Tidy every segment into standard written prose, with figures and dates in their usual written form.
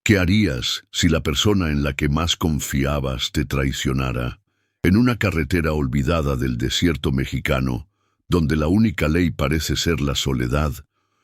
¿Qué harías si la persona en la que más confiabas te traicionara? En una carretera olvidada del desierto mexicano, donde la única ley parece ser la soledad,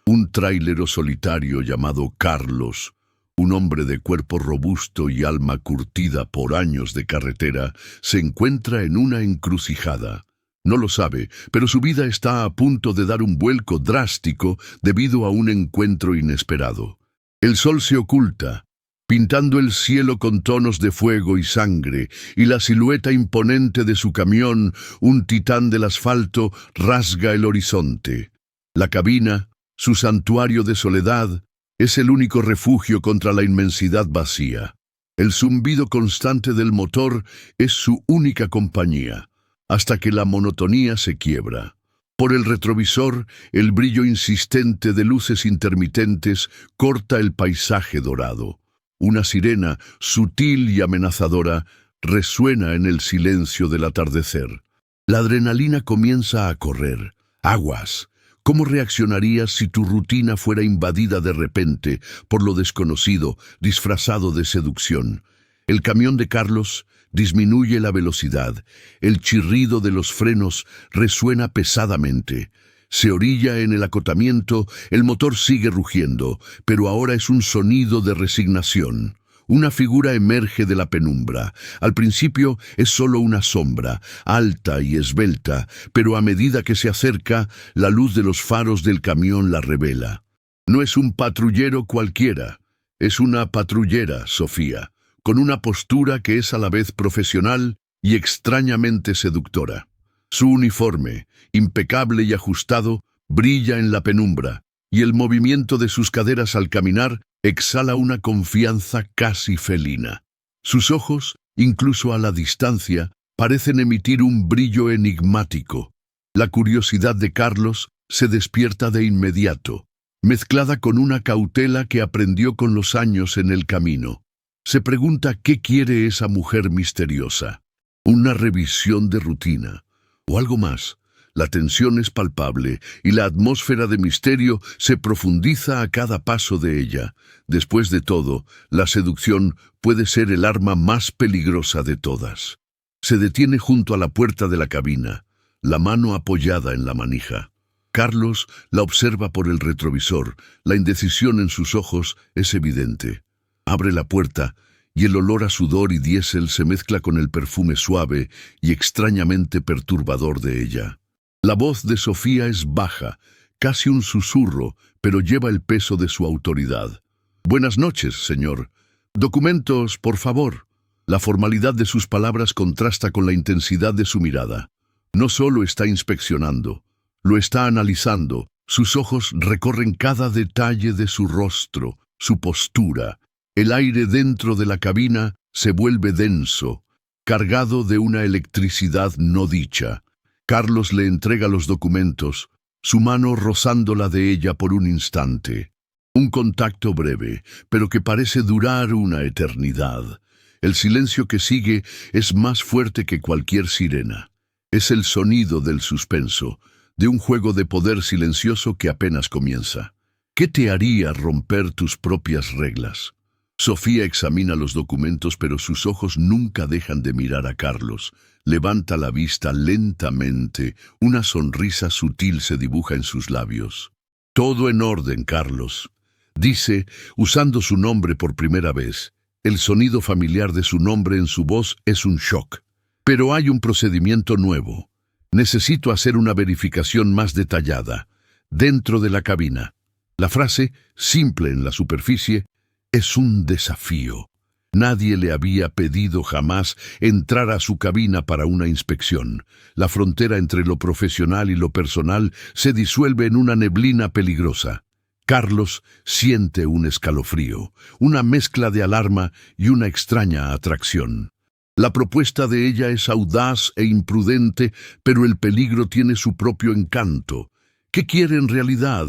un trailero solitario llamado Carlos, un hombre de cuerpo robusto y alma curtida por años de carretera, se encuentra en una encrucijada. No lo sabe, pero su vida está a punto de dar un vuelco drástico debido a un encuentro inesperado. El sol se oculta, pintando el cielo con tonos de fuego y sangre, y la silueta imponente de su camión, un titán del asfalto, rasga el horizonte. La cabina, su santuario de soledad, es el único refugio contra la inmensidad vacía. El zumbido constante del motor es su única compañía, hasta que la monotonía se quiebra. Por el retrovisor, el brillo insistente de luces intermitentes corta el paisaje dorado. Una sirena, sutil y amenazadora, resuena en el silencio del atardecer. La adrenalina comienza a correr. ¡Aguas! ¿Cómo reaccionarías si tu rutina fuera invadida de repente por lo desconocido, disfrazado de seducción? El camión de Carlos disminuye la velocidad. El chirrido de los frenos resuena pesadamente. Se orilla en el acotamiento, el motor sigue rugiendo, pero ahora es un sonido de resignación. Una figura emerge de la penumbra. Al principio es solo una sombra, alta y esbelta, pero a medida que se acerca, la luz de los faros del camión la revela. No es un patrullero cualquiera, es una patrullera, Sofía, con una postura que es a la vez profesional y extrañamente seductora. Su uniforme, impecable y ajustado, brilla en la penumbra, y el movimiento de sus caderas al caminar exhala una confianza casi felina. Sus ojos, incluso a la distancia, parecen emitir un brillo enigmático. La curiosidad de Carlos se despierta de inmediato, mezclada con una cautela que aprendió con los años en el camino. Se pregunta qué quiere esa mujer misteriosa. ¿Una revisión de rutina o algo más? La tensión es palpable y la atmósfera de misterio se profundiza a cada paso de ella. Después de todo, la seducción puede ser el arma más peligrosa de todas. Se detiene junto a la puerta de la cabina, la mano apoyada en la manija. Carlos la observa por el retrovisor. La indecisión en sus ojos es evidente. Abre la puerta y el olor a sudor y diésel se mezcla con el perfume suave y extrañamente perturbador de ella. La voz de Sofía es baja, casi un susurro, pero lleva el peso de su autoridad. «Buenas noches, señor. Documentos, por favor». La formalidad de sus palabras contrasta con la intensidad de su mirada. No solo está inspeccionando, lo está analizando. Sus ojos recorren cada detalle de su rostro, su postura. El aire dentro de la cabina se vuelve denso, cargado de una electricidad no dicha. Carlos le entrega los documentos, su mano rozando la de ella por un instante. Un contacto breve, pero que parece durar una eternidad. El silencio que sigue es más fuerte que cualquier sirena. Es el sonido del suspenso, de un juego de poder silencioso que apenas comienza. ¿Qué te haría romper tus propias reglas? Sofía examina los documentos, pero sus ojos nunca dejan de mirar a Carlos. Levanta la vista lentamente, una sonrisa sutil se dibuja en sus labios. «Todo en orden, Carlos», dice, usando su nombre por primera vez. El sonido familiar de su nombre en su voz es un shock. «Pero hay un procedimiento nuevo. Necesito hacer una verificación más detallada, dentro de la cabina». La frase, simple en la superficie, es un desafío. Nadie le había pedido jamás entrar a su cabina para una inspección. La frontera entre lo profesional y lo personal se disuelve en una neblina peligrosa. Carlos siente un escalofrío, una mezcla de alarma y una extraña atracción. La propuesta de ella es audaz e imprudente, pero el peligro tiene su propio encanto. ¿Qué quiere en realidad?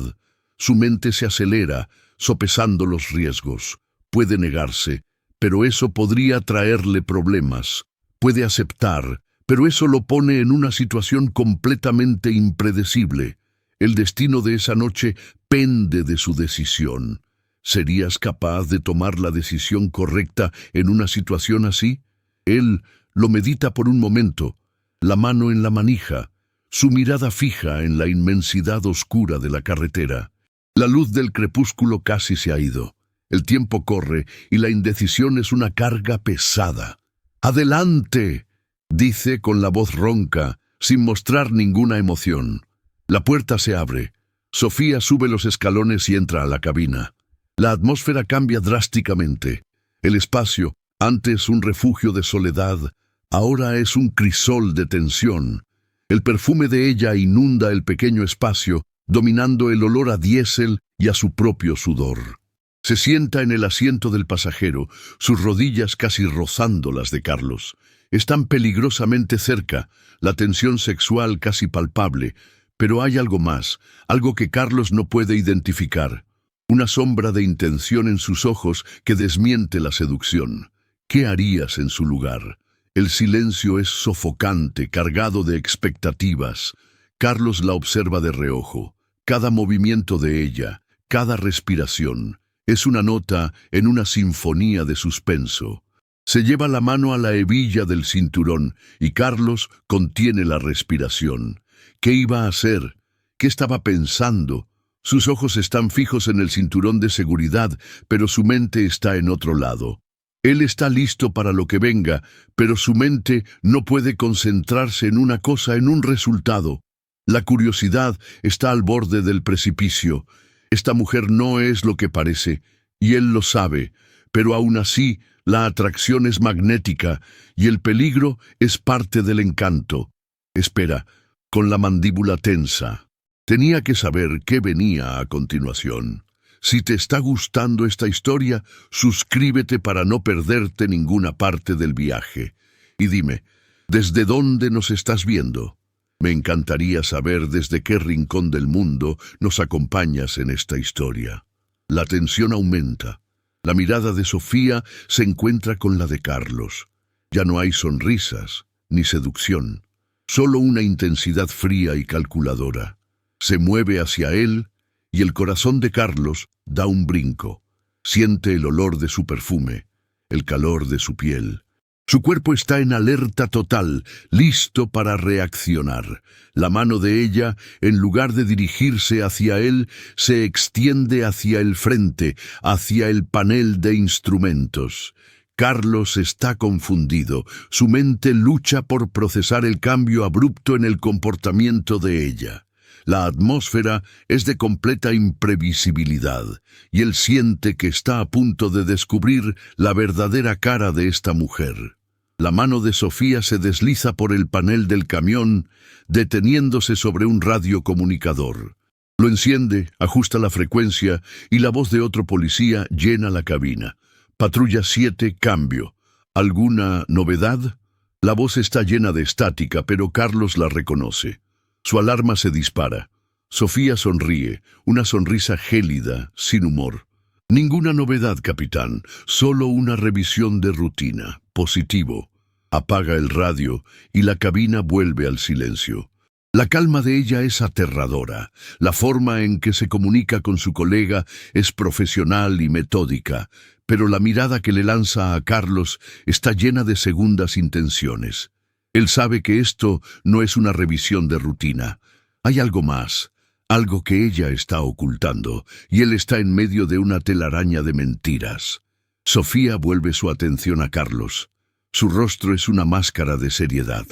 Su mente se acelera, sopesando los riesgos. Puede negarse, pero eso podría traerle problemas. Puede aceptar, pero eso lo pone en una situación completamente impredecible. El destino de esa noche pende de su decisión. ¿Serías capaz de tomar la decisión correcta en una situación así? Él lo medita por un momento, la mano en la manija, su mirada fija en la inmensidad oscura de la carretera. La luz del crepúsculo casi se ha ido. El tiempo corre y la indecisión es una carga pesada. «¡Adelante!», dice con la voz ronca, sin mostrar ninguna emoción. La puerta se abre. Sofía sube los escalones y entra a la cabina. La atmósfera cambia drásticamente. El espacio, antes un refugio de soledad, ahora es un crisol de tensión. El perfume de ella inunda el pequeño espacio, dominando el olor a diésel y a su propio sudor. Se sienta en el asiento del pasajero, sus rodillas casi rozando las de Carlos. Están peligrosamente cerca, la tensión sexual casi palpable, pero hay algo más, algo que Carlos no puede identificar. Una sombra de intención en sus ojos que desmiente la seducción. ¿Qué harías en su lugar? El silencio es sofocante, cargado de expectativas. Carlos la observa de reojo. Cada movimiento de ella, cada respiración, es una nota en una sinfonía de suspenso. Se lleva la mano a la hebilla del cinturón y Carlos contiene la respiración. ¿Qué iba a hacer? ¿Qué estaba pensando? Sus ojos están fijos en el cinturón de seguridad, pero su mente está en otro lado. Él está listo para lo que venga, pero su mente no puede concentrarse en una cosa, en un resultado. La curiosidad está al borde del precipicio. Esta mujer no es lo que parece, y él lo sabe, pero aún así la atracción es magnética y el peligro es parte del encanto. Espera, con la mandíbula tensa. Tenía que saber qué venía a continuación. Si te está gustando esta historia, suscríbete para no perderte ninguna parte del viaje. Y dime, ¿desde dónde nos estás viendo? Me encantaría saber desde qué rincón del mundo nos acompañas en esta historia. La tensión aumenta. La mirada de Sofía se encuentra con la de Carlos. Ya no hay sonrisas, ni seducción. Solo una intensidad fría y calculadora. Se mueve hacia él y el corazón de Carlos da un brinco. Siente el olor de su perfume, el calor de su piel. Su cuerpo está en alerta total, listo para reaccionar. La mano de ella, en lugar de dirigirse hacia él, se extiende hacia el frente, hacia el panel de instrumentos. Carlos está confundido. Su mente lucha por procesar el cambio abrupto en el comportamiento de ella. La atmósfera es de completa imprevisibilidad, y él siente que está a punto de descubrir la verdadera cara de esta mujer. La mano de Sofía se desliza por el panel del camión, deteniéndose sobre un radiocomunicador. Lo enciende, ajusta la frecuencia, y la voz de otro policía llena la cabina. Patrulla 7, cambio. ¿Alguna novedad? La voz está llena de estática, pero Carlos la reconoce. Su alarma se dispara. Sofía sonríe, una sonrisa gélida, sin humor. Ninguna novedad, capitán, solo una revisión de rutina. Positivo. Apaga el radio y la cabina vuelve al silencio. La calma de ella es aterradora. La forma en que se comunica con su colega es profesional y metódica, pero la mirada que le lanza a Carlos está llena de segundas intenciones. Él sabe que esto no es una revisión de rutina. Hay algo más, algo que ella está ocultando, y él está en medio de una telaraña de mentiras. Sofía vuelve su atención a Carlos. Su rostro es una máscara de seriedad.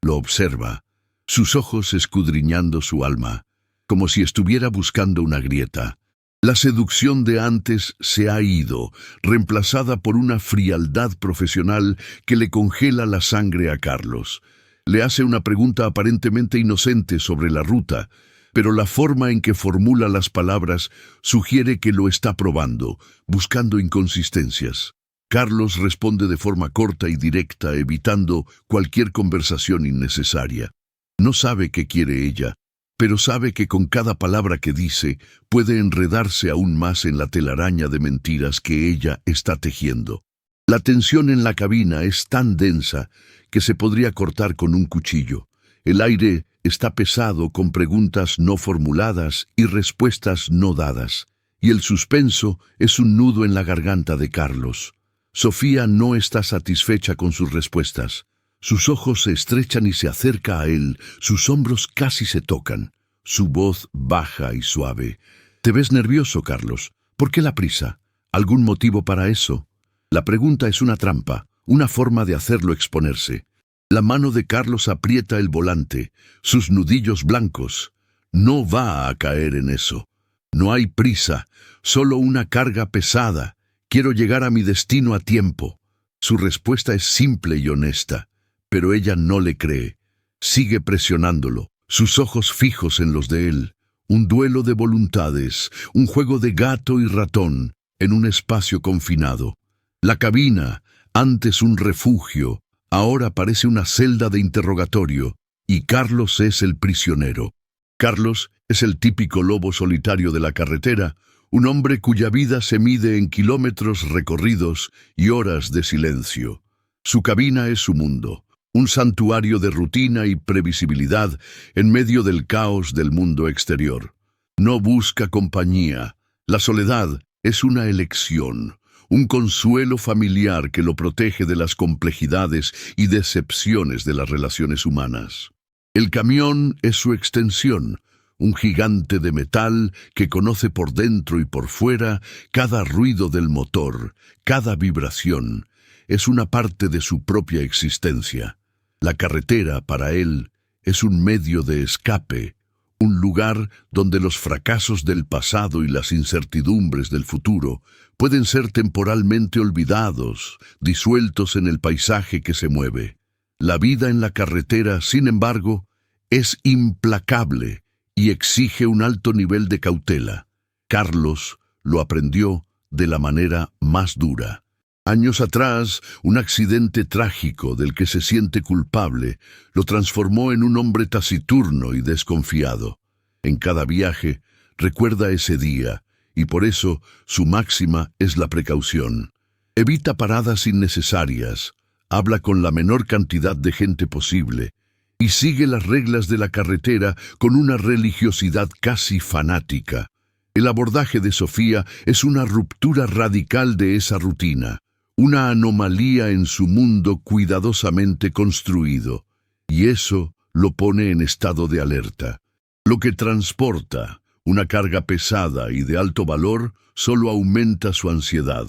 Lo observa, sus ojos escudriñando su alma, como si estuviera buscando una grieta. La seducción de antes se ha ido, reemplazada por una frialdad profesional que le congela la sangre a Carlos. Le hace una pregunta aparentemente inocente sobre la ruta, pero la forma en que formula las palabras sugiere que lo está probando, buscando inconsistencias. Carlos responde de forma corta y directa, evitando cualquier conversación innecesaria. No sabe qué quiere ella, pero sabe que con cada palabra que dice puede enredarse aún más en la telaraña de mentiras que ella está tejiendo. La tensión en la cabina es tan densa que se podría cortar con un cuchillo. El aire está pesado con preguntas no formuladas y respuestas no dadas. y el suspenso es un nudo en la garganta de Carlos. Sofía no está satisfecha con sus respuestas. Sus ojos se estrechan y se acerca a él, sus hombros casi se tocan. Su voz baja y suave. «Te ves nervioso, Carlos. ¿Por qué la prisa? ¿Algún motivo para eso?» La pregunta es una trampa, una forma de hacerlo exponerse. La mano de Carlos aprieta el volante, sus nudillos blancos. No va a caer en eso. No hay prisa, solo una carga pesada. Quiero llegar a mi destino a tiempo. Su respuesta es simple y honesta, pero ella no le cree. Sigue presionándolo, sus ojos fijos en los de él. Un duelo de voluntades, un juego de gato y ratón en un espacio confinado. La cabina, antes un refugio, ahora parece una celda de interrogatorio, y Carlos es el prisionero. Carlos es el típico lobo solitario de la carretera, un hombre cuya vida se mide en kilómetros recorridos y horas de silencio. Su cabina es su mundo, un santuario de rutina y previsibilidad en medio del caos del mundo exterior. No busca compañía. La soledad es una elección, un consuelo familiar que lo protege de las complejidades y decepciones de las relaciones humanas. El camión es su extensión, un gigante de metal que conoce por dentro y por fuera cada ruido del motor, cada vibración. Es una parte de su propia existencia. La carretera, para él, es un medio de escape, un lugar donde los fracasos del pasado y las incertidumbres del futuro pueden ser temporalmente olvidados, disueltos en el paisaje que se mueve. La vida en la carretera, sin embargo, es implacable y exige un alto nivel de cautela. Carlos lo aprendió de la manera más dura. Años atrás, un accidente trágico del que se siente culpable lo transformó en un hombre taciturno y desconfiado. En cada viaje, recuerda ese día, y por eso su máxima es la precaución. Evita paradas innecesarias, habla con la menor cantidad de gente posible, y sigue las reglas de la carretera con una religiosidad casi fanática. El abordaje de Sofía es una ruptura radical de esa rutina, una anomalía en su mundo cuidadosamente construido, y eso lo pone en estado de alerta. Lo que transporta, una carga pesada y de alto valor, solo aumenta su ansiedad.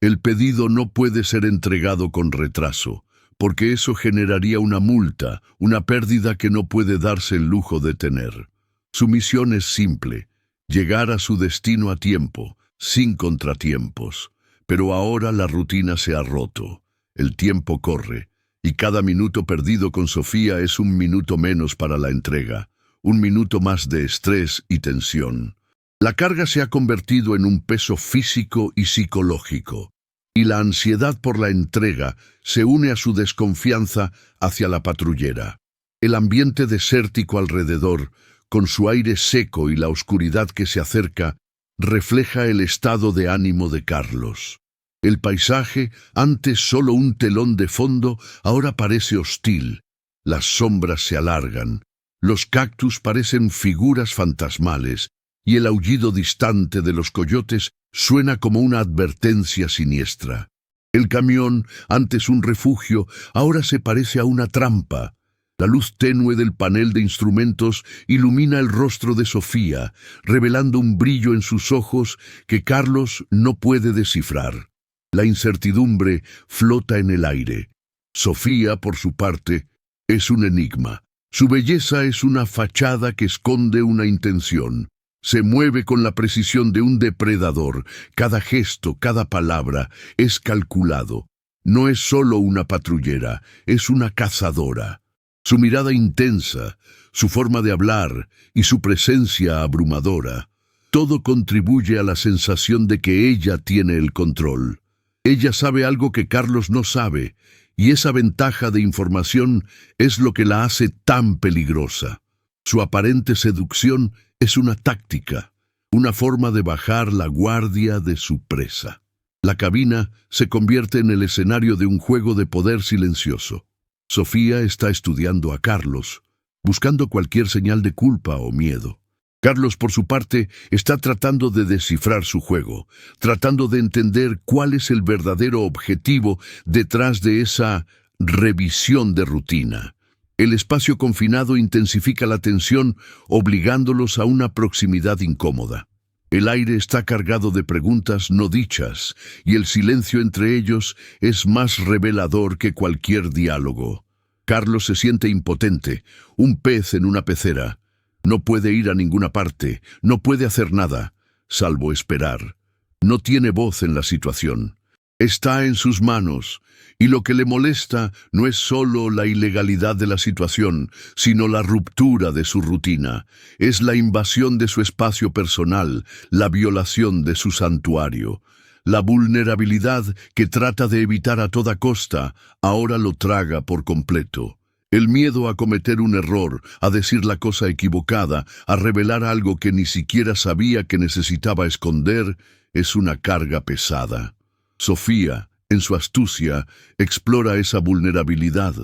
El pedido no puede ser entregado con retraso, porque eso generaría una multa, una pérdida que no puede darse el lujo de tener. Su misión es simple: llegar a su destino a tiempo, sin contratiempos. Pero ahora la rutina se ha roto, el tiempo corre, y cada minuto perdido con Sofía es un minuto menos para la entrega, un minuto más de estrés y tensión. La carga se ha convertido en un peso físico y psicológico, y la ansiedad por la entrega se une a su desconfianza hacia la patrullera. El ambiente desértico alrededor, con su aire seco y la oscuridad que se acerca, refleja el estado de ánimo de Carlos. El paisaje, antes solo un telón de fondo, ahora parece hostil. Las sombras se alargan, los cactus parecen figuras fantasmales, y el aullido distante de los coyotes suena como una advertencia siniestra. El camión, antes un refugio, ahora se parece a una trampa. La luz tenue del panel de instrumentos ilumina el rostro de Sofía, revelando un brillo en sus ojos que Carlos no puede descifrar. La incertidumbre flota en el aire. Sofía, por su parte, es un enigma. Su belleza es una fachada que esconde una intención. Se mueve con la precisión de un depredador. Cada gesto, cada palabra es calculado. No es solo una patrullera, es una cazadora. Su mirada intensa, su forma de hablar y su presencia abrumadora, todo contribuye a la sensación de que ella tiene el control. Ella sabe algo que Carlos no sabe, y esa ventaja de información es lo que la hace tan peligrosa. Su aparente seducción es una táctica, una forma de bajar la guardia de su presa. La cabina se convierte en el escenario de un juego de poder silencioso. Sofía está estudiando a Carlos, buscando cualquier señal de culpa o miedo. Carlos, por su parte, está tratando de descifrar su juego, tratando de entender cuál es el verdadero objetivo detrás de esa revisión de rutina. El espacio confinado intensifica la tensión, obligándolos a una proximidad incómoda. El aire está cargado de preguntas no dichas, y el silencio entre ellos es más revelador que cualquier diálogo. Carlos se siente impotente, un pez en una pecera. No puede ir a ninguna parte, no puede hacer nada, salvo esperar. No tiene voz en la situación. Está en sus manos, y lo que le molesta no es solo la ilegalidad de la situación, sino la ruptura de su rutina. Es la invasión de su espacio personal, la violación de su santuario. La vulnerabilidad que trata de evitar a toda costa, ahora lo traga por completo. El miedo a cometer un error, a decir la cosa equivocada, a revelar algo que ni siquiera sabía que necesitaba esconder, es una carga pesada. Sofía, en su astucia, explora esa vulnerabilidad.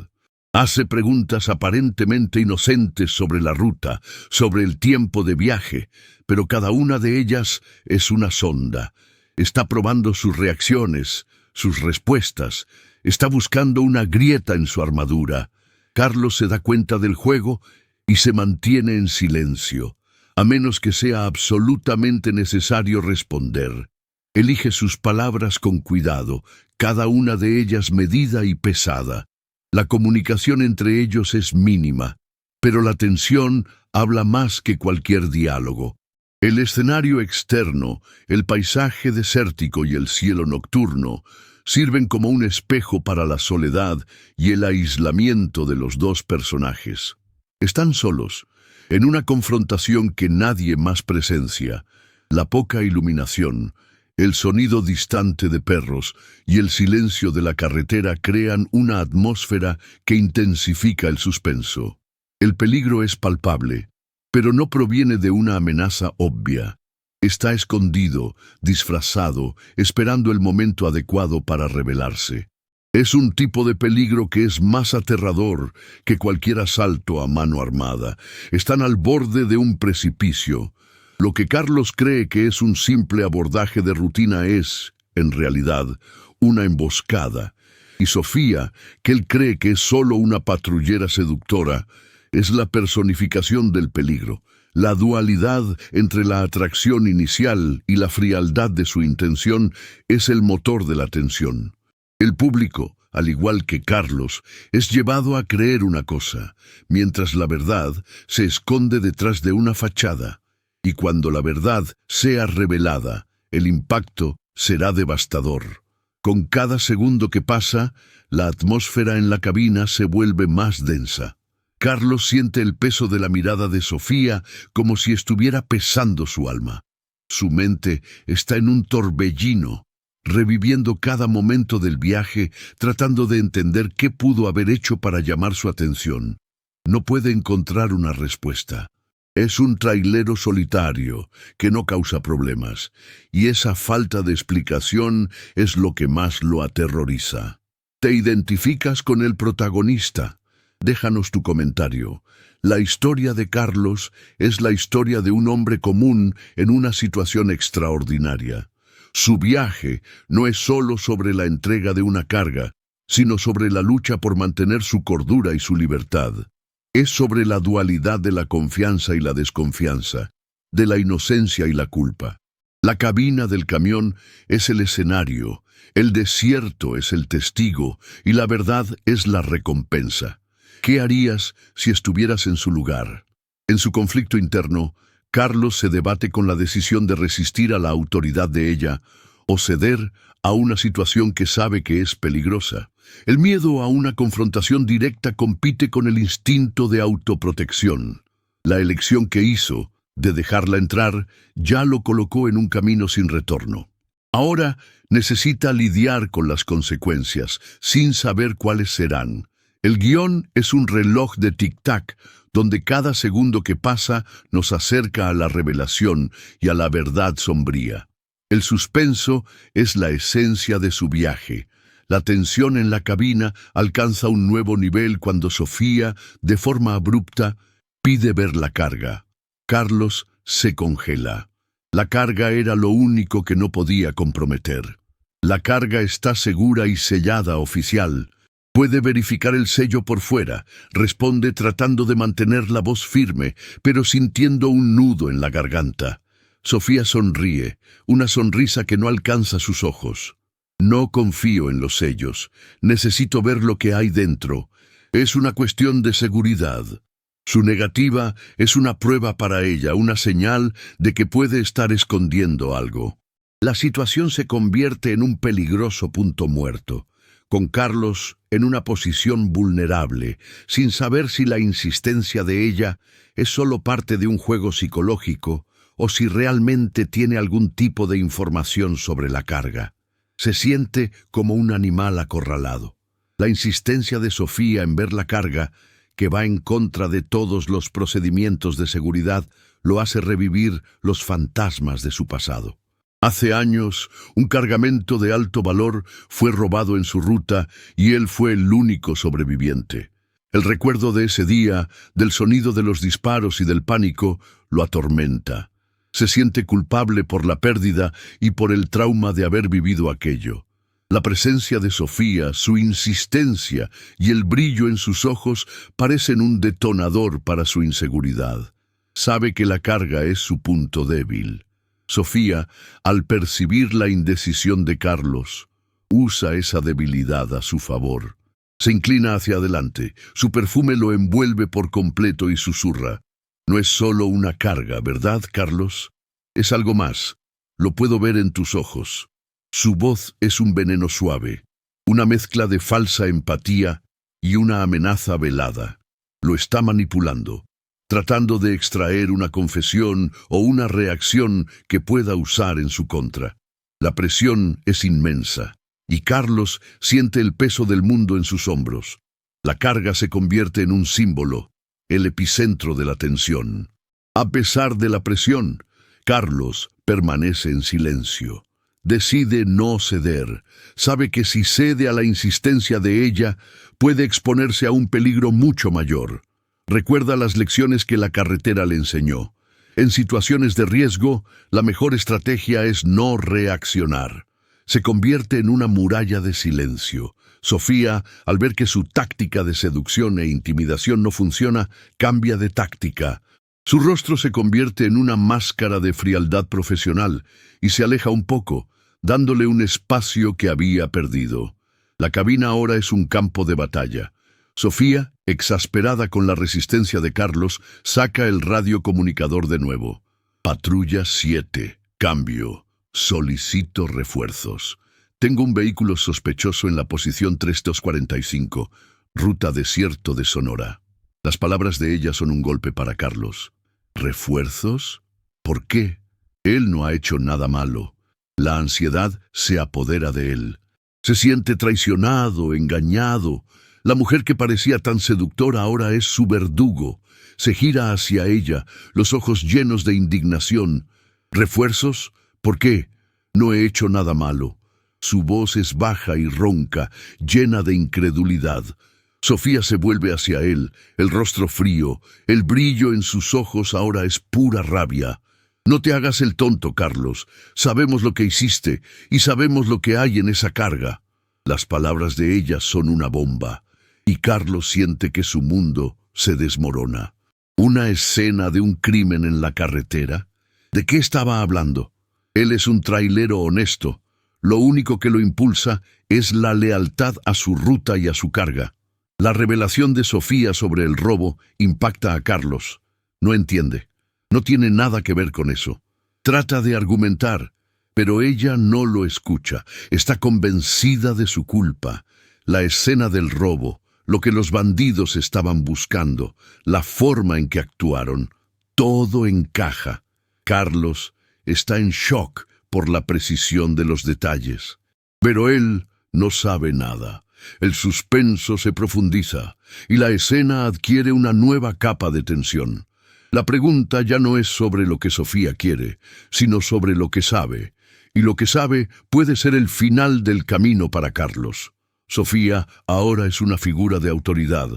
Hace preguntas aparentemente inocentes sobre la ruta, sobre el tiempo de viaje, pero cada una de ellas es una sonda. Está probando sus reacciones, sus respuestas. Está buscando una grieta en su armadura. Carlos se da cuenta del juego y se mantiene en silencio, a menos que sea absolutamente necesario responder. Elige sus palabras con cuidado, cada una de ellas medida y pesada. La comunicación entre ellos es mínima, pero la tensión habla más que cualquier diálogo. El escenario externo, el paisaje desértico y el cielo nocturno sirven como un espejo para la soledad y el aislamiento de los dos personajes. Están solos, en una confrontación que nadie más presencia. La poca iluminación, el sonido distante de perros y el silencio de la carretera crean una atmósfera que intensifica el suspenso. El peligro es palpable, pero no proviene de una amenaza obvia. Está escondido, disfrazado, esperando el momento adecuado para revelarse. Es un tipo de peligro que es más aterrador que cualquier asalto a mano armada. Están al borde de un precipicio. Lo que Carlos cree que es un simple abordaje de rutina es, en realidad, una emboscada. Y Sofía, que él cree que es solo una patrullera seductora, es la personificación del peligro, la dualidad entre la atracción inicial y la frialdad de su intención es el motor de la tensión. El público, al igual que Carlos, es llevado a creer una cosa, mientras la verdad se esconde detrás de una fachada. Y cuando la verdad sea revelada, el impacto será devastador. Con cada segundo que pasa, la atmósfera en la cabina se vuelve más densa. Carlos siente el peso de la mirada de Sofía como si estuviera pesando su alma. Su mente está en un torbellino, reviviendo cada momento del viaje, tratando de entender qué pudo haber hecho para llamar su atención. No puede encontrar una respuesta. Es un trailero solitario que no causa problemas, y esa falta de explicación es lo que más lo aterroriza. ¿Te identificas con el protagonista? Déjanos tu comentario. La historia de Carlos es la historia de un hombre común en una situación extraordinaria. Su viaje no es solo sobre la entrega de una carga, sino sobre la lucha por mantener su cordura y su libertad. Es sobre la dualidad de la confianza y la desconfianza, de la inocencia y la culpa. La cabina del camión es el escenario, el desierto es el testigo y la verdad es la recompensa. ¿Qué harías si estuvieras en su lugar? En su conflicto interno, Carlos se debate con la decisión de resistir a la autoridad de ella o ceder a una situación que sabe que es peligrosa. El miedo a una confrontación directa compite con el instinto de autoprotección. La elección que hizo, de dejarla entrar, ya lo colocó en un camino sin retorno. Ahora necesita lidiar con las consecuencias, sin saber cuáles serán. El guión es un reloj de tic-tac, donde cada segundo que pasa nos acerca a la revelación y a la verdad sombría. El suspenso es la esencia de su viaje. La tensión en la cabina alcanza un nuevo nivel cuando Sofía, de forma abrupta, pide ver la carga. Carlos se congela. La carga era lo único que no podía comprometer. La carga está segura y sellada, oficial. Puede verificar el sello por fuera. Responde tratando de mantener la voz firme, pero sintiendo un nudo en la garganta. Sofía sonríe, una sonrisa que no alcanza sus ojos. No confío en los sellos. Necesito ver lo que hay dentro. Es una cuestión de seguridad. Su negativa es una prueba para ella, una señal de que puede estar escondiendo algo. La situación se convierte en un peligroso punto muerto, con Carlos en una posición vulnerable, sin saber si la insistencia de ella es solo parte de un juego psicológico o si realmente tiene algún tipo de información sobre la carga. Se siente como un animal acorralado. La insistencia de Sofía en ver la carga, que va en contra de todos los procedimientos de seguridad, lo hace revivir los fantasmas de su pasado. Hace años, un cargamento de alto valor fue robado en su ruta y él fue el único sobreviviente. El recuerdo de ese día, del sonido de los disparos y del pánico, lo atormenta. Se siente culpable por la pérdida y por el trauma de haber vivido aquello. La presencia de Sofía, su insistencia y el brillo en sus ojos parecen un detonador para su inseguridad. Sabe que la carga es su punto débil. Sofía, al percibir la indecisión de Carlos, usa esa debilidad a su favor. Se inclina hacia adelante, su perfume lo envuelve por completo y susurra. No es solo una carga, ¿verdad, Carlos? Es algo más. Lo puedo ver en tus ojos. Su voz es un veneno suave, una mezcla de falsa empatía y una amenaza velada. Lo está manipulando, tratando de extraer una confesión o una reacción que pueda usar en su contra. La presión es inmensa, y Carlos siente el peso del mundo en sus hombros. La carga se convierte en un símbolo, el epicentro de la tensión. A pesar de la presión, Carlos permanece en silencio. Decide no ceder. Sabe que si cede a la insistencia de ella, puede exponerse a un peligro mucho mayor. Recuerda las lecciones que la carretera le enseñó. En situaciones de riesgo, la mejor estrategia es no reaccionar. Se convierte en una muralla de silencio. Sofía, al ver que su táctica de seducción e intimidación no funciona, cambia de táctica. Su rostro se convierte en una máscara de frialdad profesional y se aleja un poco, dándole un espacio que había perdido. La cabina ahora es un campo de batalla. Sofía, exasperada con la resistencia de Carlos, saca el radiocomunicador de nuevo. Patrulla 7. Cambio. Solicito refuerzos. Tengo un vehículo sospechoso en la posición 3245, ruta desierto de Sonora. Las palabras de ella son un golpe para Carlos. ¿Refuerzos? ¿Por qué? Él no ha hecho nada malo. La ansiedad se apodera de él. Se siente traicionado, engañado. La mujer que parecía tan seductora ahora es su verdugo. Se gira hacia ella, los ojos llenos de indignación. ¿Refuerzos? ¿Por qué? No he hecho nada malo. Su voz es baja y ronca, llena de incredulidad. Sofía se vuelve hacia él, el rostro frío, el brillo en sus ojos ahora es pura rabia. No te hagas el tonto, Carlos. Sabemos lo que hiciste y sabemos lo que hay en esa carga. Las palabras de ella son una bomba, y Carlos siente que su mundo se desmorona. ¿Una escena de un crimen en la carretera? ¿De qué estaba hablando? Él es un trailero honesto. Lo único que lo impulsa es la lealtad a su ruta y a su carga. La revelación de Sofía sobre el robo impacta a Carlos. No entiende. No tiene nada que ver con eso. Trata de argumentar, pero ella no lo escucha. Está convencida de su culpa. La escena del robo, lo que los bandidos estaban buscando, la forma en que actuaron, todo encaja. Carlos está en shock por la precisión de los detalles. Pero él no sabe nada. El suspenso se profundiza y la escena adquiere una nueva capa de tensión. La pregunta ya no es sobre lo que Sofía quiere, sino sobre lo que sabe, y lo que sabe puede ser el final del camino para Carlos. Sofía ahora es una figura de autoridad.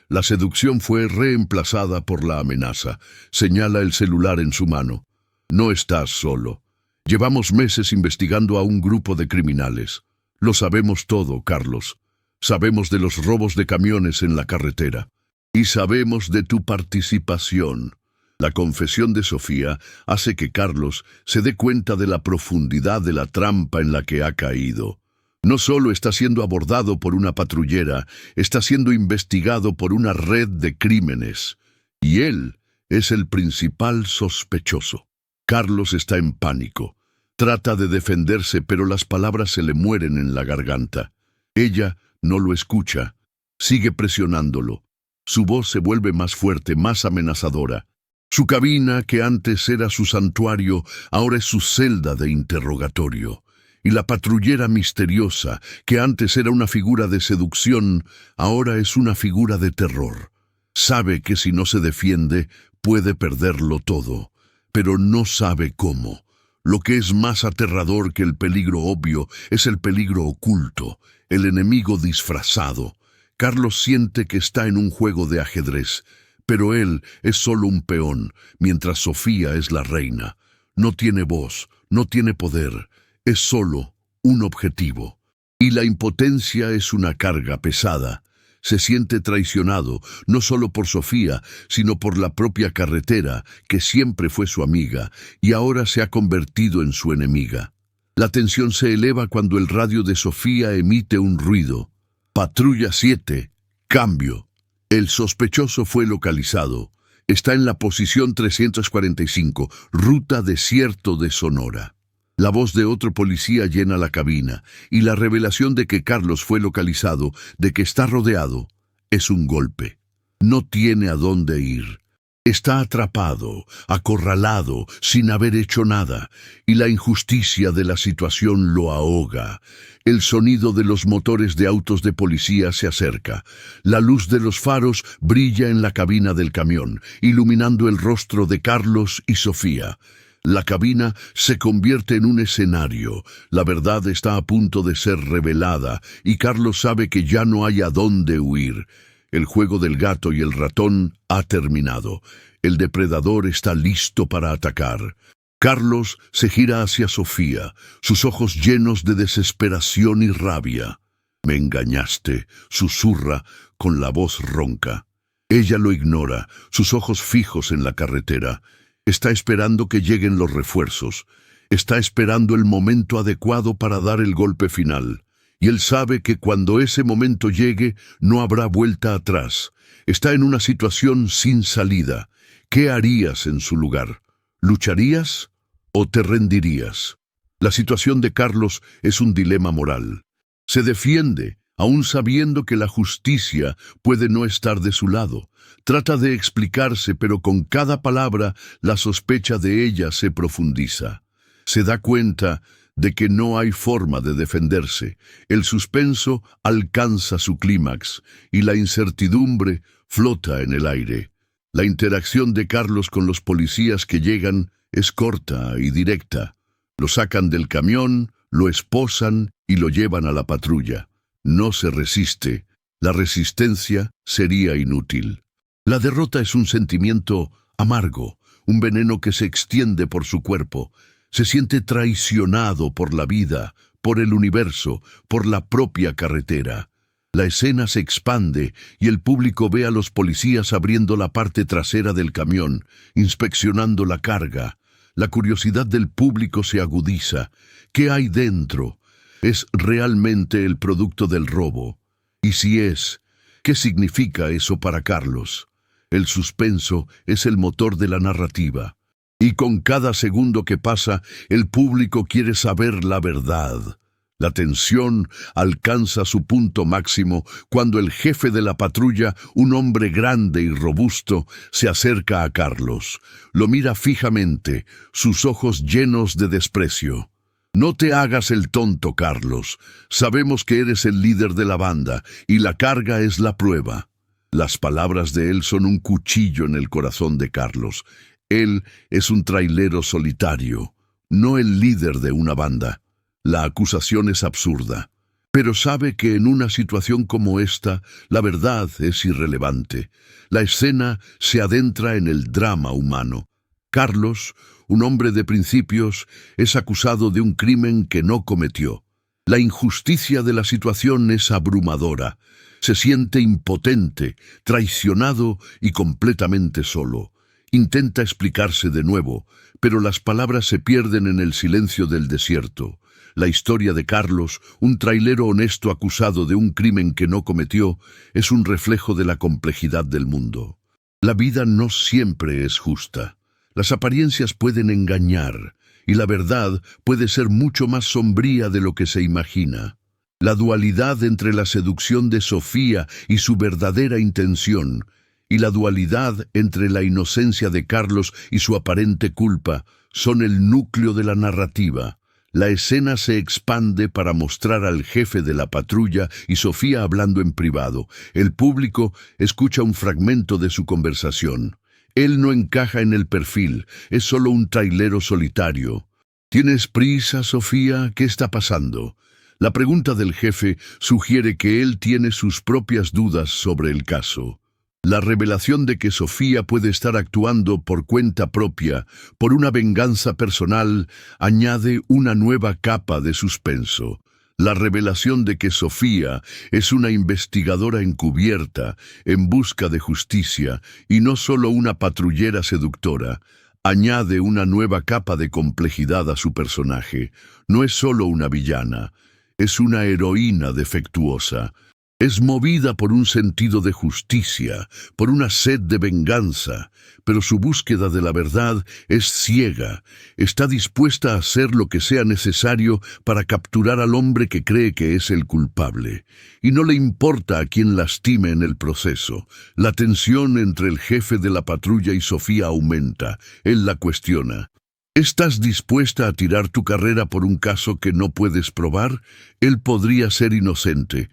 La seducción fue reemplazada por la amenaza. Señala el celular en su mano. No estás solo. Llevamos meses investigando a un grupo de criminales. Lo sabemos todo, Carlos. Sabemos de los robos de camiones en la carretera. Y sabemos de tu participación. La confesión de Sofía hace que Carlos se dé cuenta de la profundidad de la trampa en la que ha caído. No solo está siendo abordado por una patrullera, está siendo investigado por una red de crímenes. Y él es el principal sospechoso. Carlos está en pánico. Trata de defenderse, pero las palabras se le mueren en la garganta. Ella no lo escucha. Sigue presionándolo. Su voz se vuelve más fuerte, más amenazadora. Su cabina, que antes era su santuario, ahora es su celda de interrogatorio. Y la patrullera misteriosa, que antes era una figura de seducción, ahora es una figura de terror. Sabe que si no se defiende, puede perderlo todo, pero no sabe cómo. Lo que es más aterrador que el peligro obvio es el peligro oculto, el enemigo disfrazado. Carlos siente que está en un juego de ajedrez, pero él es solo un peón, mientras Sofía es la reina. No tiene voz, no tiene poder, es solo un objetivo. Y la impotencia es una carga pesada. Se siente traicionado, no solo por Sofía, sino por la propia carretera, que siempre fue su amiga, y ahora se ha convertido en su enemiga. La tensión se eleva cuando el radio de Sofía emite un ruido. Patrulla 7, cambio. El sospechoso fue localizado. Está en la posición 345, ruta desierto de Sonora. La voz de otro policía llena la cabina, y la revelación de que Carlos fue localizado, de que está rodeado, es un golpe. No tiene a dónde ir. Está atrapado, acorralado, sin haber hecho nada, y la injusticia de la situación lo ahoga. El sonido de los motores de autos de policía se acerca. La luz de los faros brilla en la cabina del camión, iluminando el rostro de Carlos y Sofía. La cabina se convierte en un escenario. La verdad está a punto de ser revelada, y Carlos sabe que ya no hay a dónde huir. El juego del gato y el ratón ha terminado. El depredador está listo para atacar. Carlos se gira hacia Sofía, sus ojos llenos de desesperación y rabia. «Me engañaste», susurra con la voz ronca. Ella lo ignora, sus ojos fijos en la carretera. Está esperando que lleguen los refuerzos. Está esperando el momento adecuado para dar el golpe final. Y él sabe que cuando ese momento llegue, no habrá vuelta atrás. Está en una situación sin salida. ¿Qué harías en su lugar? ¿Lucharías o te rendirías? La situación de Carlos es un dilema moral. Se defiende, aún sabiendo que la justicia puede no estar de su lado. Trata de explicarse, pero con cada palabra la sospecha de ella se profundiza. Se da cuenta de que no hay forma de defenderse. El suspenso alcanza su clímax y la incertidumbre flota en el aire. La interacción de Carlos con los policías que llegan es corta y directa. Lo sacan del camión, lo esposan y lo llevan a la patrulla. No se resiste. La resistencia sería inútil. La derrota es un sentimiento amargo, un veneno que se extiende por su cuerpo. Se siente traicionado por la vida, por el universo, por la propia carretera. La escena se expande y el público ve a los policías abriendo la parte trasera del camión, inspeccionando la carga. La curiosidad del público se agudiza. ¿Qué hay dentro? ¿Es realmente el producto del robo? Y si es, ¿qué significa eso para Carlos? El suspenso es el motor de la narrativa. Y con cada segundo que pasa, el público quiere saber la verdad. La tensión alcanza su punto máximo cuando el jefe de la patrulla, un hombre grande y robusto, se acerca a Carlos. Lo mira fijamente, sus ojos llenos de desprecio. «No te hagas el tonto, Carlos. Sabemos que eres el líder de la banda y la carga es la prueba». Las palabras de él son un cuchillo en el corazón de Carlos. Él es un trailero solitario, no el líder de una banda. La acusación es absurda, Pero sabe que en una situación como esta, la verdad es irrelevante. La escena se adentra en el drama humano. Carlos, un hombre de principios, es acusado de un crimen que no cometió. La injusticia de la situación es abrumadora. Se siente impotente, traicionado y completamente solo. Intenta explicarse de nuevo, pero las palabras se pierden en el silencio del desierto. La historia de Carlos, un trailero honesto acusado de un crimen que no cometió, es un reflejo de la complejidad del mundo. La vida no siempre es justa. Las apariencias pueden engañar, y la verdad puede ser mucho más sombría de lo que se imagina. La dualidad entre la seducción de Sofía y su verdadera intención, y la dualidad entre la inocencia de Carlos y su aparente culpa, son el núcleo de la narrativa. La escena se expande para mostrar al jefe de la patrulla y Sofía hablando en privado. El público escucha un fragmento de su conversación. Él no encaja en el perfil, es solo un trailero solitario. ¿Tienes prisa, Sofía? ¿Qué está pasando? La pregunta del jefe sugiere que él tiene sus propias dudas sobre el caso. La revelación de que Sofía puede estar actuando por cuenta propia, por una venganza personal, añade una nueva capa de suspenso. La revelación de que Sofía es una investigadora encubierta, en busca de justicia, y no solo una patrullera seductora, añade una nueva capa de complejidad a su personaje. No es solo una villana, es una heroína defectuosa. Es movida por un sentido de justicia, por una sed de venganza, pero su búsqueda de la verdad es ciega. Está dispuesta a hacer lo que sea necesario para capturar al hombre que cree que es el culpable. Y no le importa a quién lastime en el proceso. La tensión entre el jefe de la patrulla y Sofía aumenta. Él la cuestiona. ¿Estás dispuesta a tirar tu carrera por un caso que no puedes probar? Él podría ser inocente.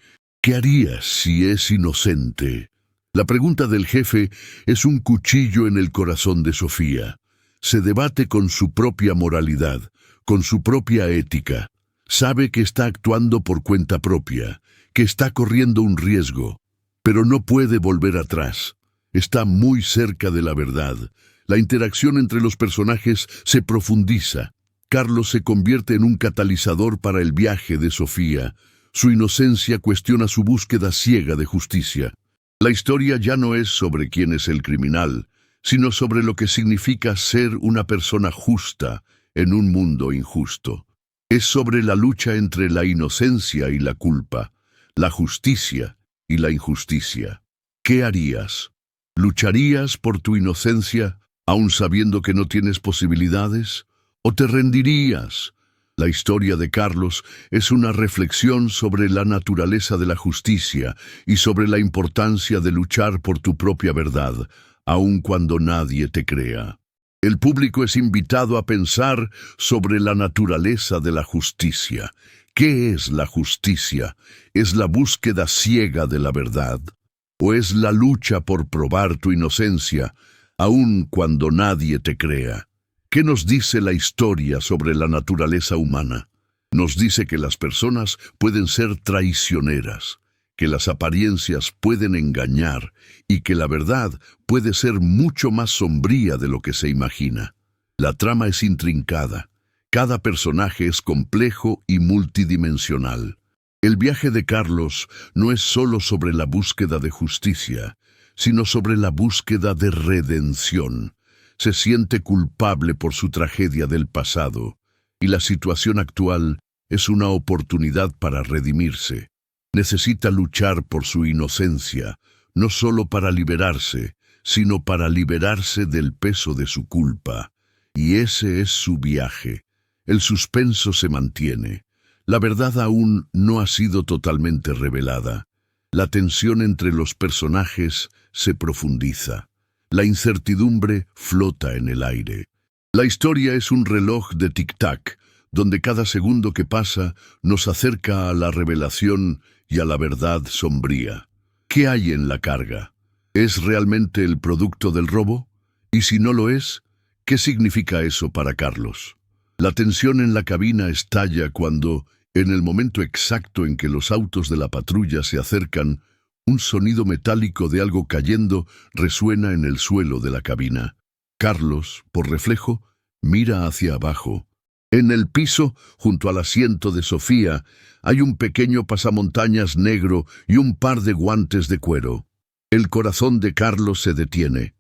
¿Qué harías si es inocente? La pregunta del jefe es un cuchillo en el corazón de Sofía. Se debate con su propia moralidad, con su propia ética. Sabe que está actuando por cuenta propia, que está corriendo un riesgo, pero no puede volver atrás. Está muy cerca de la verdad. La interacción entre los personajes se profundiza. Carlos se convierte en un catalizador para el viaje de Sofía. Su inocencia cuestiona su búsqueda ciega de justicia. La historia ya no es sobre quién es el criminal, sino sobre lo que significa ser una persona justa en un mundo injusto. Es sobre la lucha entre la inocencia y la culpa, la justicia y la injusticia. ¿Qué harías? ¿Lucharías por tu inocencia, aun sabiendo que no tienes posibilidades? ¿O te rendirías? La historia de Carlos es una reflexión sobre la naturaleza de la justicia y sobre la importancia de luchar por tu propia verdad, aun cuando nadie te crea. El público es invitado a pensar sobre la naturaleza de la justicia. ¿Qué es la justicia? ¿Es la búsqueda ciega de la verdad? ¿O es la lucha por probar tu inocencia, aun cuando nadie te crea? ¿Qué nos dice la historia sobre la naturaleza humana? Nos dice que las personas pueden ser traicioneras, que las apariencias pueden engañar y que la verdad puede ser mucho más sombría de lo que se imagina. La trama es intrincada. Cada personaje es complejo y multidimensional. El viaje de Carlos no es solo sobre la búsqueda de justicia, sino sobre la búsqueda de redención. Se siente culpable por su tragedia del pasado, y la situación actual es una oportunidad para redimirse. Necesita luchar por su inocencia, no solo para liberarse, sino para liberarse del peso de su culpa. Y ese es su viaje. El suspenso se mantiene. La verdad aún no ha sido totalmente revelada. La tensión entre los personajes se profundiza. La incertidumbre flota en el aire. La historia es un reloj de tic-tac, donde cada segundo que pasa nos acerca a la revelación y a la verdad sombría. ¿Qué hay en la carga? ¿Es realmente el producto del robo? Y si no lo es, ¿qué significa eso para Carlos? La tensión en la cabina estalla cuando, En el momento exacto en que los autos de la patrulla se acercan, un sonido metálico de algo cayendo resuena en el suelo de la cabina. Carlos, por reflejo, mira hacia abajo. En el piso, junto al asiento de Sofía, hay un pequeño pasamontañas negro y un par de guantes de cuero. El corazón de Carlos se detiene.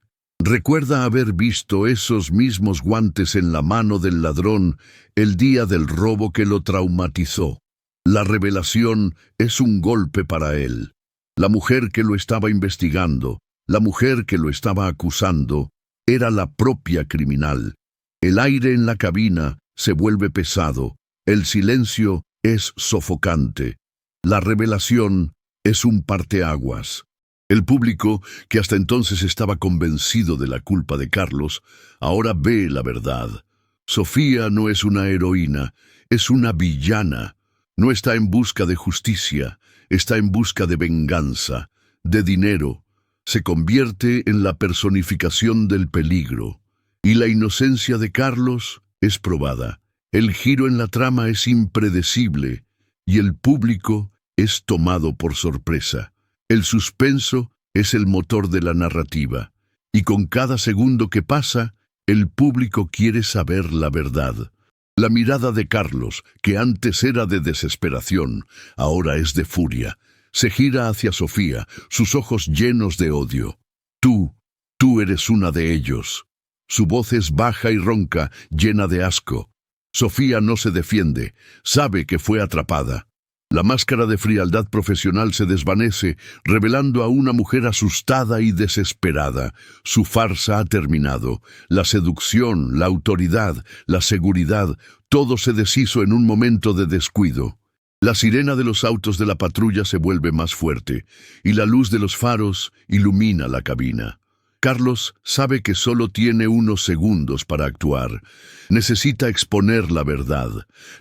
Recuerda haber visto esos mismos guantes en la mano del ladrón el día del robo que lo traumatizó. La revelación es un golpe para él. La mujer que lo estaba investigando, la mujer que lo estaba acusando, era la propia criminal. El aire en la cabina se vuelve pesado. El silencio es sofocante. La revelación es un parteaguas. El público, que hasta entonces estaba convencido de la culpa de Carlos, ahora ve la verdad. Sofía no es una heroína, es una villana. No está en busca de justicia, está en busca de venganza, de dinero. Se convierte en la personificación del peligro. Y la inocencia de Carlos es probada. El giro en la trama es impredecible y el público es tomado por sorpresa. El suspenso es el motor de la narrativa, y con cada segundo que pasa, el público quiere saber la verdad. La mirada de Carlos, que antes era de desesperación, ahora es de furia. Se gira hacia Sofía, sus ojos llenos de odio. Tú eres una de ellos. Su voz es baja y ronca, llena de asco. Sofía no se defiende, sabe que fue atrapada. La máscara de frialdad profesional se desvanece, revelando a una mujer asustada y desesperada. Su farsa ha terminado. La seducción, la autoridad, la seguridad, todo se deshizo en un momento de descuido. La sirena de los autos de la patrulla se vuelve más fuerte, y la luz de los faros ilumina la cabina. Carlos sabe que solo tiene unos segundos para actuar. Necesita exponer la verdad.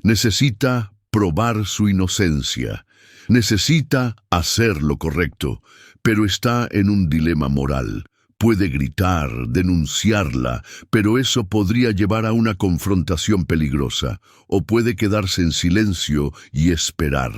Necesita probar su inocencia. Necesita hacer lo correcto, pero está en un dilema moral. Puede gritar, denunciarla, pero eso podría llevar a una confrontación peligrosa, o puede quedarse en silencio y esperar.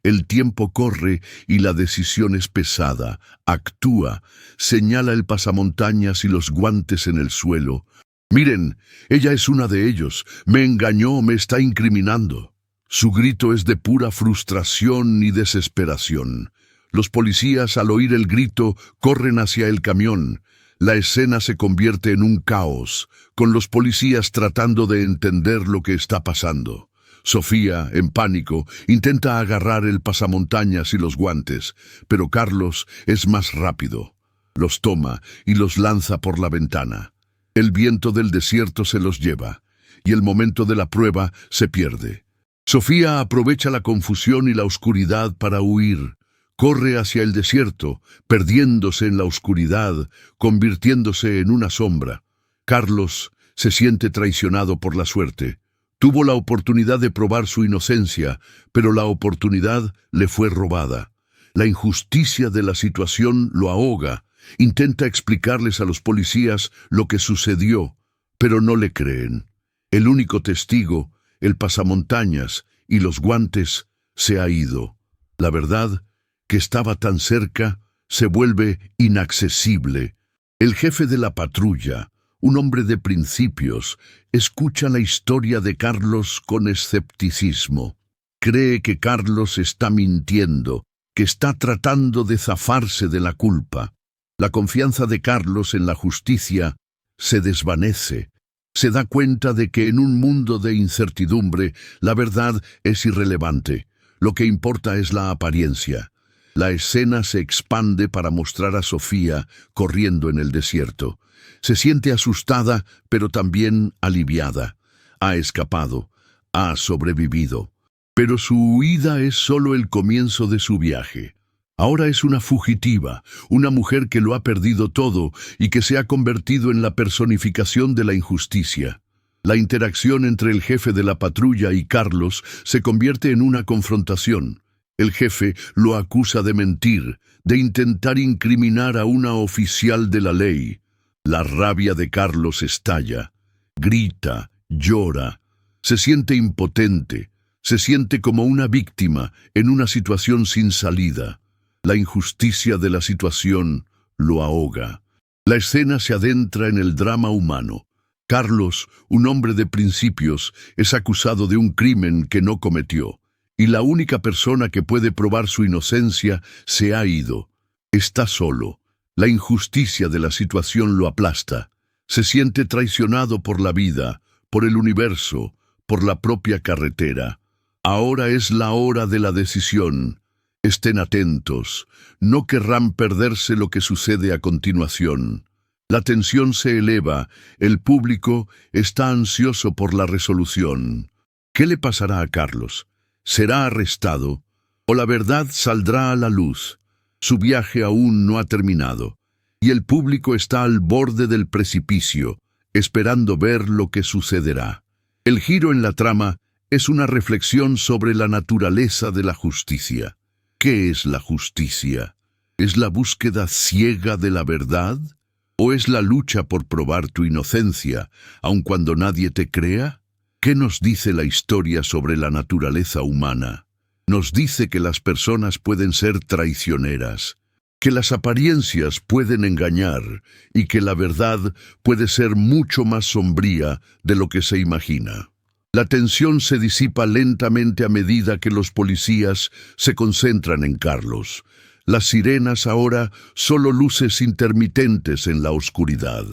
El tiempo corre y la decisión es pesada. Actúa, señala el pasamontañas y los guantes en el suelo. Miren, ella es una de ellos. Me engañó, me está incriminando. Su grito es de pura frustración y desesperación. Los policías, al oír el grito, corren hacia el camión. La escena se convierte en un caos, con los policías tratando de entender lo que está pasando. Sofía, en pánico, intenta agarrar el pasamontañas y los guantes, pero Carlos es más rápido. Los toma y los lanza por la ventana. El viento del desierto se los lleva, y el momento de la prueba se pierde. Sofía aprovecha la confusión y la oscuridad para huir. Corre hacia el desierto, perdiéndose en la oscuridad, convirtiéndose en una sombra. Carlos se siente traicionado por la suerte. Tuvo la oportunidad de probar su inocencia, pero la oportunidad le fue robada. La injusticia de la situación lo ahoga. Intenta explicarles a los policías lo que sucedió, pero no le creen. El único testigo, el pasamontañas y los guantes, se ha ido. La verdad, que estaba tan cerca, se vuelve inaccesible. El jefe de la patrulla, un hombre de principios, escucha la historia de Carlos con escepticismo. Cree que Carlos está mintiendo, que está tratando de zafarse de la culpa. La confianza de Carlos en la justicia se desvanece. Se da cuenta de que en un mundo de incertidumbre, la verdad es irrelevante. Lo que importa es la apariencia. La escena se expande para mostrar a Sofía corriendo en el desierto. Se siente asustada, pero también aliviada. Ha escapado, ha sobrevivido. Pero su huida es solo el comienzo de su viaje. Ahora es una fugitiva, una mujer que lo ha perdido todo y que se ha convertido en la personificación de la injusticia. La interacción entre el jefe de la patrulla y Carlos se convierte en una confrontación. El jefe lo acusa de mentir, de intentar incriminar a una oficial de la ley. La rabia de Carlos estalla. Grita, llora, se siente impotente. Se siente como una víctima en una situación sin salida. La injusticia de la situación lo ahoga. La escena se adentra en el drama humano. Carlos, un hombre de principios, es acusado de un crimen que no cometió, y la única persona que puede probar su inocencia se ha ido. Está solo. La injusticia de la situación lo aplasta. Se siente traicionado por la vida, por el universo, por la propia carretera. Ahora es la hora de la decisión. Estén atentos. No querrán perderse lo que sucede a continuación. La tensión se eleva. El público está ansioso por la resolución. ¿Qué le pasará a Carlos? ¿Será arrestado? ¿O la verdad saldrá a la luz? Su viaje aún no ha terminado, y el público está al borde del precipicio, esperando ver lo que sucederá. El giro en la trama es una reflexión sobre la naturaleza de la justicia. ¿Qué es la justicia? ¿Es la búsqueda ciega de la verdad? ¿O es la lucha por probar tu inocencia, aun cuando nadie te crea? ¿Qué nos dice la historia sobre la naturaleza humana? Nos dice que las personas pueden ser traicioneras, que las apariencias pueden engañar y que la verdad puede ser mucho más sombría de lo que se imagina. La tensión se disipa lentamente a medida que los policías se concentran en Carlos. Las sirenas ahora solo luces intermitentes en la oscuridad.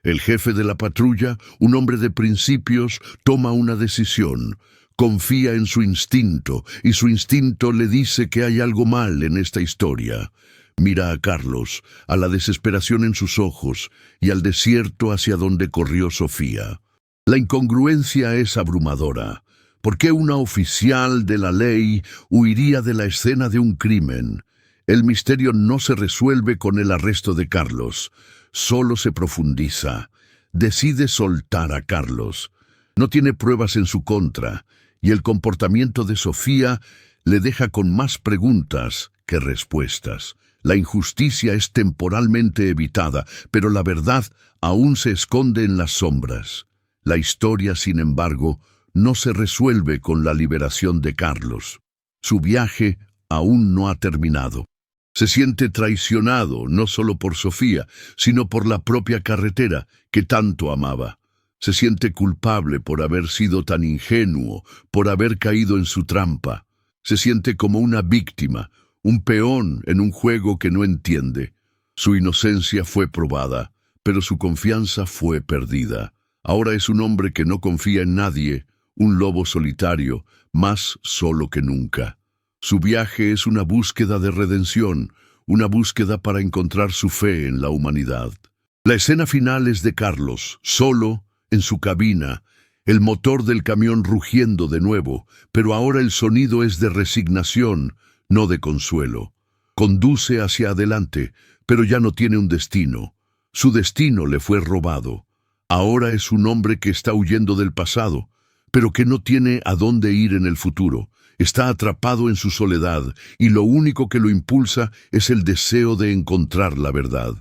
El jefe de la patrulla, un hombre de principios, toma una decisión. Confía en su instinto, y su instinto le dice que hay algo mal en esta historia. Mira a Carlos, a la desesperación en sus ojos, y al desierto hacia donde corrió Sofía. La incongruencia es abrumadora. ¿Por qué una oficial de la ley huiría de la escena de un crimen? El misterio no se resuelve con el arresto de Carlos, solo se profundiza. Decide soltar a Carlos. No tiene pruebas en su contra, y el comportamiento de Sofía le deja con más preguntas que respuestas. La injusticia es temporalmente evitada, pero la verdad aún se esconde en las sombras. La historia, sin embargo, no se resuelve con la liberación de Carlos. Su viaje aún no ha terminado. Se siente traicionado no solo por Sofía, sino por la propia carretera que tanto amaba. Se siente culpable por haber sido tan ingenuo, por haber caído en su trampa. Se siente como una víctima, un peón en un juego que no entiende. Su inocencia fue probada, pero su confianza fue perdida. Ahora es un hombre que no confía en nadie, un lobo solitario, más solo que nunca. Su viaje es una búsqueda de redención, una búsqueda para encontrar su fe en la humanidad. La escena final es de Carlos, solo, en su cabina, el motor del camión rugiendo de nuevo, pero ahora el sonido es de resignación, no de consuelo. Conduce hacia adelante, pero ya no tiene un destino. Su destino le fue robado. Ahora es un hombre que está huyendo del pasado, pero que no tiene a dónde ir en el futuro. Está atrapado en su soledad, y lo único que lo impulsa es el deseo de encontrar la verdad.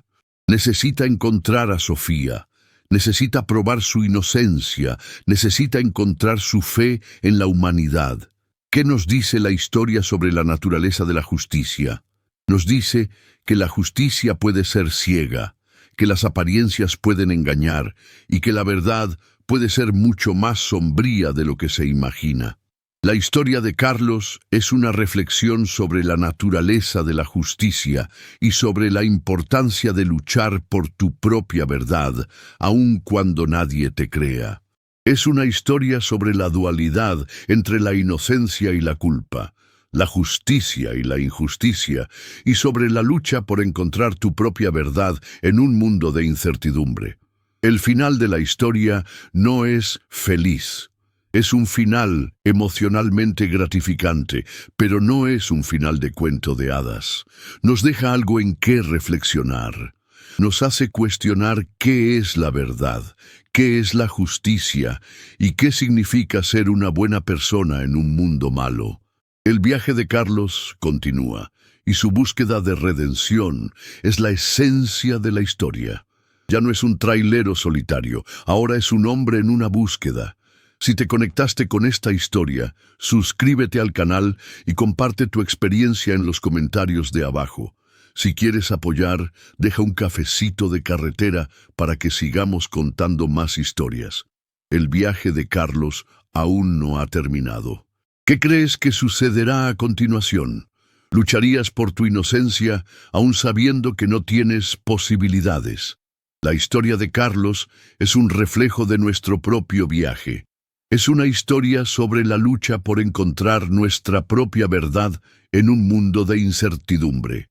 Necesita encontrar a Sofía. Necesita probar su inocencia, necesita encontrar su fe en la humanidad. ¿Qué nos dice la historia sobre la naturaleza de la justicia? Nos dice que la justicia puede ser ciega, que las apariencias pueden engañar y que la verdad puede ser mucho más sombría de lo que se imagina. La historia de Carlos es una reflexión sobre la naturaleza de la justicia y sobre la importancia de luchar por tu propia verdad, aun cuando nadie te crea. Es una historia sobre la dualidad entre la inocencia y la culpa, la justicia y la injusticia, y sobre la lucha por encontrar tu propia verdad en un mundo de incertidumbre. El final de la historia no es feliz. Es un final emocionalmente gratificante, pero no es un final de cuento de hadas. Nos deja algo en qué reflexionar. Nos hace cuestionar qué es la verdad, qué es la justicia y qué significa ser una buena persona en un mundo malo. El viaje de Carlos continúa, y su búsqueda de redención es la esencia de la historia. Ya no es un trailero solitario, ahora es un hombre en una búsqueda. Si te conectaste con esta historia, suscríbete al canal y comparte tu experiencia en los comentarios de abajo. Si quieres apoyar, deja un cafecito de carretera para que sigamos contando más historias. El viaje de Carlos aún no ha terminado. ¿Qué crees que sucederá a continuación? ¿Lucharías por tu inocencia aún sabiendo que no tienes posibilidades? La historia de Carlos es un reflejo de nuestro propio viaje. Es una historia sobre la lucha por encontrar nuestra propia verdad en un mundo de incertidumbre.